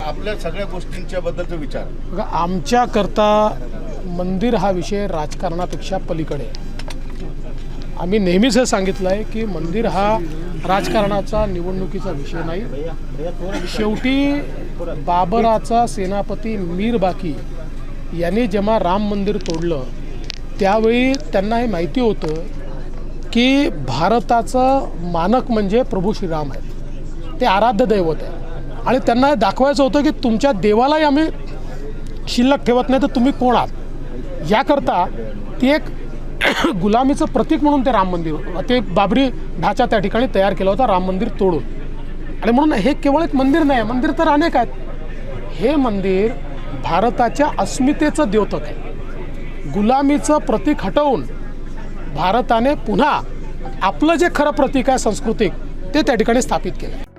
आपल्या सगळ्या गोष्टींच्या बद्दलचा विचार बघा, आमच्याकरता मंदिर हा विषय राजकारणापेक्षा पलीकडे आहे. आम्ही नेहमीच हे सांगितलं आहे की मंदिर हा राजकारणाचा निवडणुकीचा विषय नाही. शेवटी बाबराचा सेनापती मीर बाकी यांनी जेव्हा राम मंदिर तोडलं त्यावेळी त्यांना हे माहिती होतं की भारताचं मानक म्हणजे प्रभू श्रीराम आहेत, ते आराध्य दैवत आहे. आणि त्यांना हे दाखवायचं होतं की तुमच्या देवालाही आम्ही शिल्लक ठेवत नाही, तर तुम्ही कोण आहात. याकरता ती एक गुलामीचं प्रतीक म्हणून ते राम मंदिर, ते बाबरी ढाचा त्या ठिकाणी तयार केला होता राम मंदिर तोडून. आणि म्हणून हे केवळ एक मंदिर नाही, मंदिर तर अनेक आहेत. हे मंदिर भारताच्या अस्मितेचं द्योतक आहे. गुलामीचं प्रतीक हटवून भारताने पुन्हा आपलं जे खरं प्रतीक आहे सांस्कृतिक, ते त्या ठिकाणी स्थापित केलं.